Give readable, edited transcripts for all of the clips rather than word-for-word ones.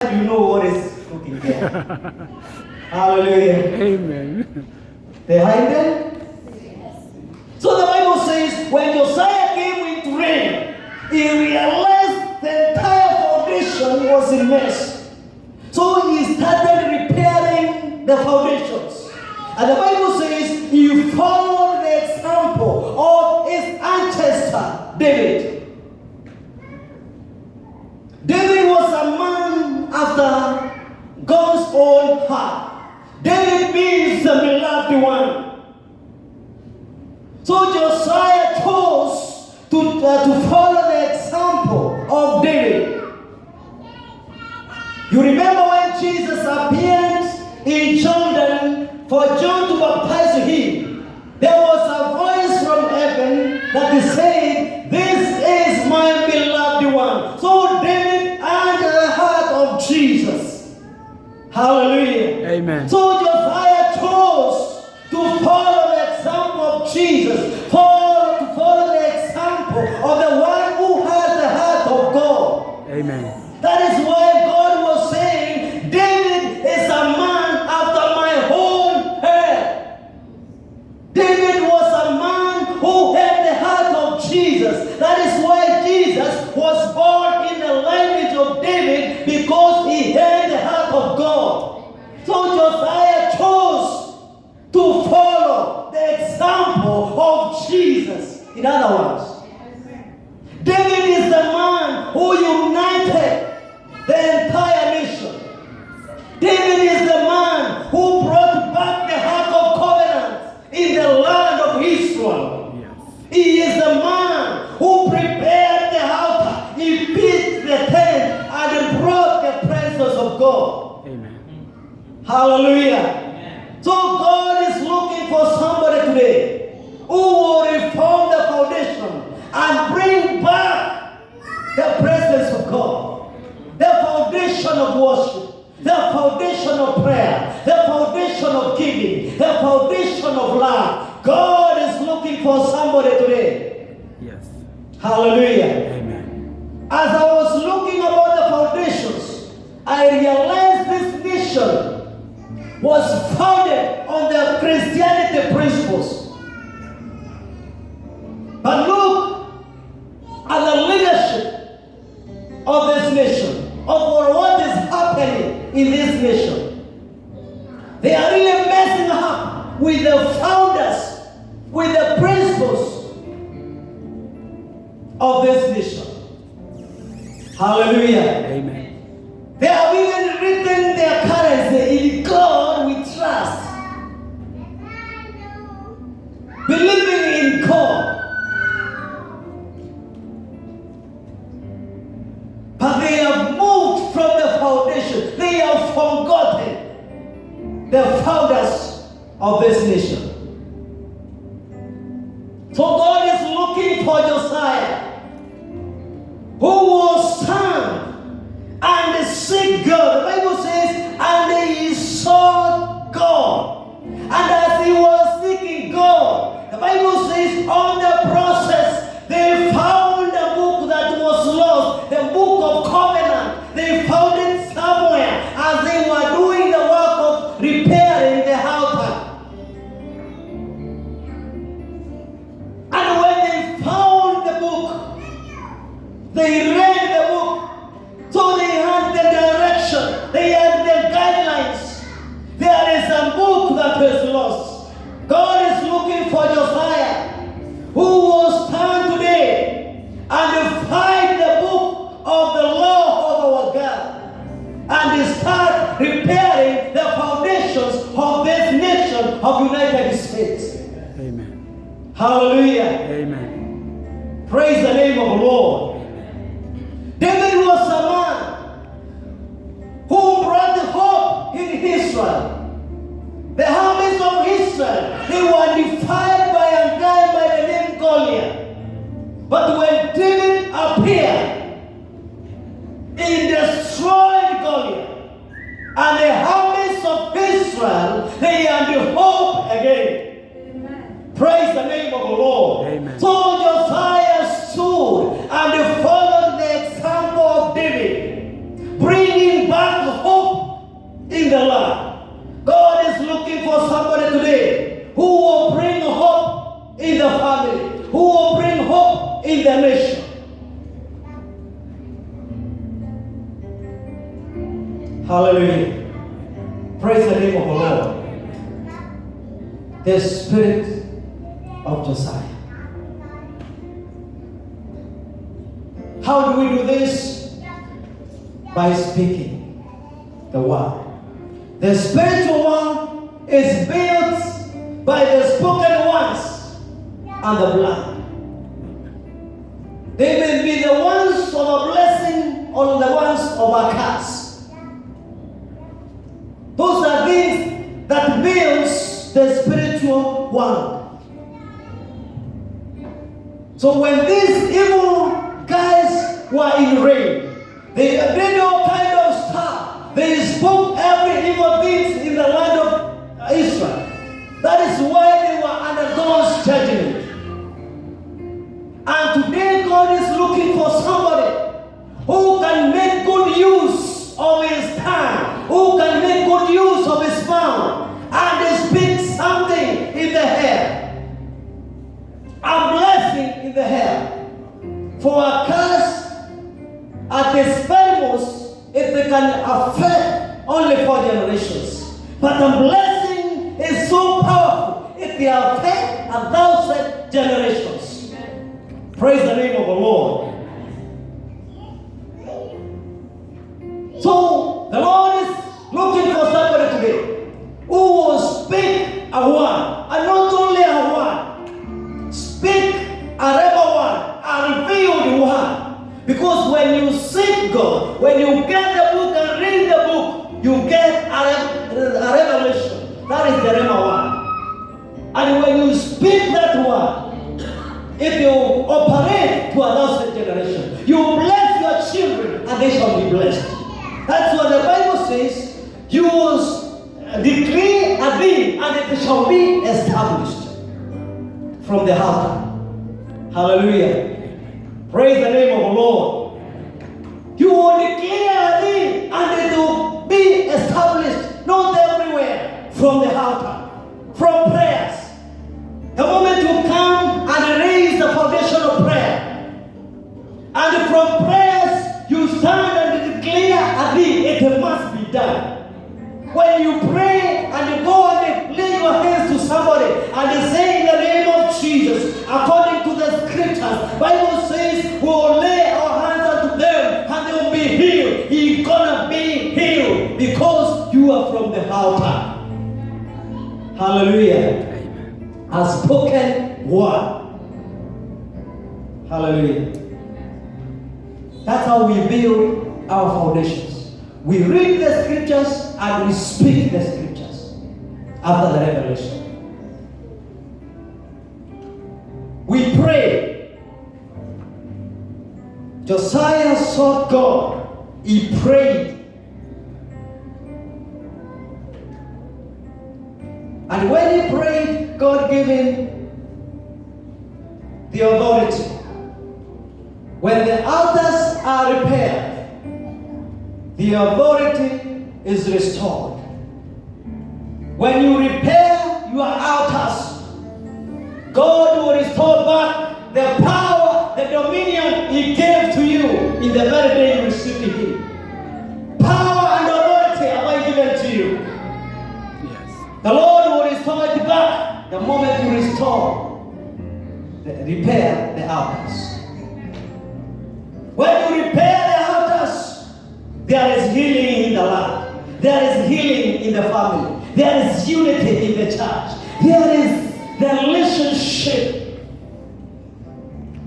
You know what is cooking there. Hallelujah. Amen. They hide them. So the Bible says when Josiah came into reign, he realized the entire foundation was in mess. So he started repairing the foundations. And the Bible says he followed the example of his ancestor, David. David was a man after God's own heart. David means the beloved one. So Josiah chose to follow the example of David. You remember when Jesus appeared in Jordan for John to baptize him, there was a voice from heaven that said, "This is my beloved one." So David had the heart of Jesus. Hallelujah. Amen. So Josiah chose to follow the example of Jesus, to follow the example of the one who has the heart of God. Amen. That is why God was saying, David is a man after my own heart. David was a man who had the heart of Jesus. That is why Jesus was born in the lineage of David, because he had the heart of God. So Josiah chose to follow the example of Jesus. In other words, David is the man who united the entire nation. David is the man who brought back the Ark of Covenant in the land of Israel. Yes. He is the man who prepared the altar. He pitched the tent and brought the presence of God. Amen. Hallelujah. Amen. So God is looking for somebody today who will reform the foundation and bring back the presence of God, the foundation of worship, the foundation of prayer, the foundation of giving, the foundation of love. God is looking for somebody today. Yes. Hallelujah. Amen. As I was looking about the foundations, I realized this nation was founded on the Christianity principles. But look at the leadership of this nation, of what is happening in this nation. They are really messing up with the founders, with the principles of this nation. Hallelujah. Amen. They have even written their currency in God we trust. Believing in God. But they have moved from the foundation. They have forgotten the founders of this nation. So God is looking for Josiah, who will stand and seek God. The Bible says, and he sought God. And as he was seeking God, the Bible says, on the process, they found a book that was lost, the book of covenant. They found it somewhere as they were doing the work of repairing the altar. And when they found the book, they read the book. So they had the direction, they had the guidelines. There is a book that is lost. God is looking for Josiah, who will stand today and find the book of the law of our God and start repairing the foundations of this nation of United States. Amen. Hallelujah. Amen. Praise the name of the Lord. David was a man who brought the hope in Israel. The armies of Israel, they were defied by a guy by the name Goliath. But when David appeared, he destroyed Goliath. And the armies of Israel, they had the hope again. Amen. Praise the name of the Lord. Amen. So Josiah stood and followed the example of David, bringing back Hallelujah. Praise the name of the Lord. The spirit of Josiah. How do we do this? By speaking the word. The spiritual one is built by the spoken words and the blood. They may be the ones of a blessing or the ones of a curse. Those are things that builds the spiritual one. So when these evil guys were in reign, they did all kind of stuff. They spoke every evil thing in the land of Israel. That is why they were under God's judgment. And today God is looking for somebody who can make good use of his time, who can make good use of his mouth, and speak something in the air, a blessing in the air. For a curse at its famous, it can affect only 4 generations. But a blessing is so powerful, it can affect 1,000 generations. Praise the name of the Lord. So, the Lord is looking for somebody today who will speak a word, and not only a word, speak a rebel word, a revealed word. Because when you seek God, when you get the book and read the book, you get a revelation. That is the Rema word. And when you speak that word, if you operate to 1,000 generations, you bless your children and they shall be blessed. That's what the Bible says. You will decree a thing and it shall be established from the altar. Hallelujah. Praise the name of the Lord. You will declare a thing and it will be established, not everywhere, from the altar, from prayers. The moment you come and raise the foundation of prayer, and from prayers you stand and declare a thing, it must be done. When you pray and you go and lay your hands to somebody and you say in the name of Jesus, according to the scriptures, Bible says we will lay our hands unto them and they will be healed. He's gonna be healed because you are from the altar. Hallelujah. A spoken word. Hallelujah. That's how we build our foundations. We read the scriptures and we speak the scriptures after the revelation. We pray. Josiah sought God. He prayed. And when he prayed, God gave him the authority. When the altars are repaired, the authority is restored. When you repair your altars, God will restore back the power, the dominion He gave to you in the very day you received Him. Power and authority have I given to you. Yes. The Lord will restore it back the moment you repair the altars. When you repair the altars, there is healing in the land. There is healing in the family. There is unity in the church. There is the relationship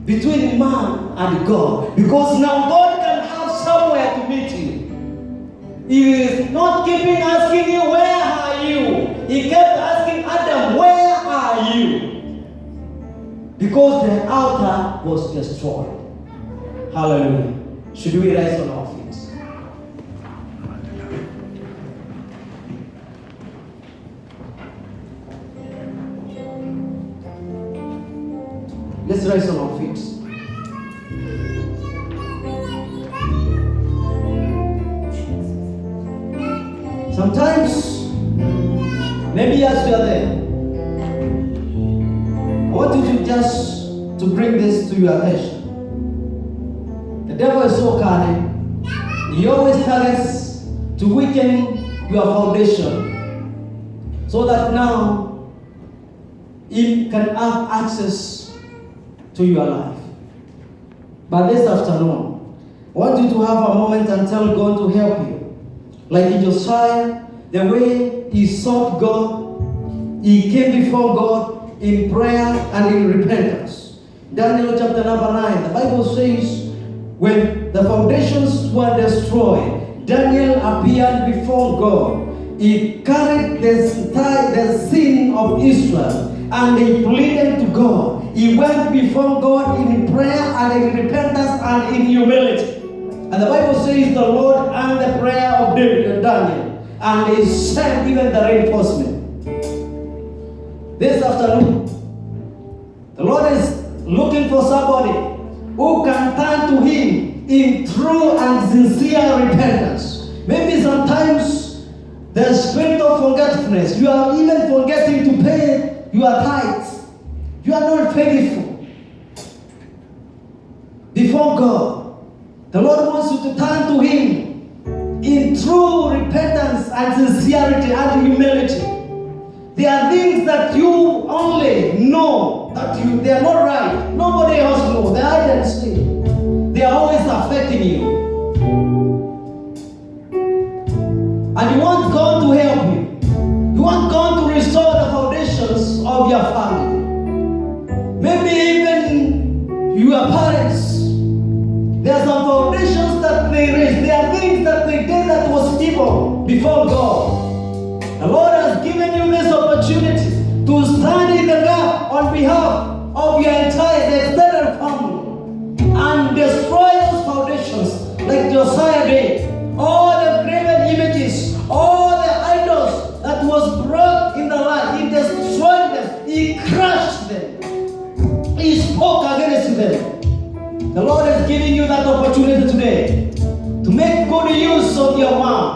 between man and God. Because now God can have somewhere to meet you. He is not keeping asking you, where are you? He kept asking Adam, where are you? Because the altar was destroyed. Hallelujah. Should we rise on our feet? Let's rise on our feet. Sometimes, maybe as you are there, I want you to just to bring this to your attention. The devil is so cunning. He always targets to weaken your foundation so that now it can have access to your life. But this afternoon, I want you to have a moment and tell God to help you. Like in Josiah, the way he sought God, he came before God in prayer and in repentance. Daniel chapter number 9, the Bible says, when the foundations were destroyed, Daniel appeared before God. He carried the sin of Israel and he pleaded to God. He went before God in prayer and in repentance and in humility. And the Bible says the Lord heard the prayer of David and Daniel, and he sent even the reinforcement. This afternoon, the Lord is looking for somebody who can turn to him in true and sincere repentance. Maybe sometimes the spirit of forgetfulness, you are even forgetting to pay your tithes. You are not faithful before God. The Lord wants you to turn to him in true repentance and sincerity and humility. There are things that you only know that they are not right. Nobody else knows. They are hide and seek. They are always affecting you. And you want God to help you. You want God to restore the foundations of your family. Maybe even your parents. There are some foundations that they raised. There are things that they did that was evil before God. The Lord has given you this opportunity to stand in the gap on behalf of your entire extended family and destroy those foundations like Josiah did. All the graven images, all the idols that was brought in the land, he destroyed them, he crushed them, he spoke against them. The Lord is giving you that opportunity today to make good use of your mouth.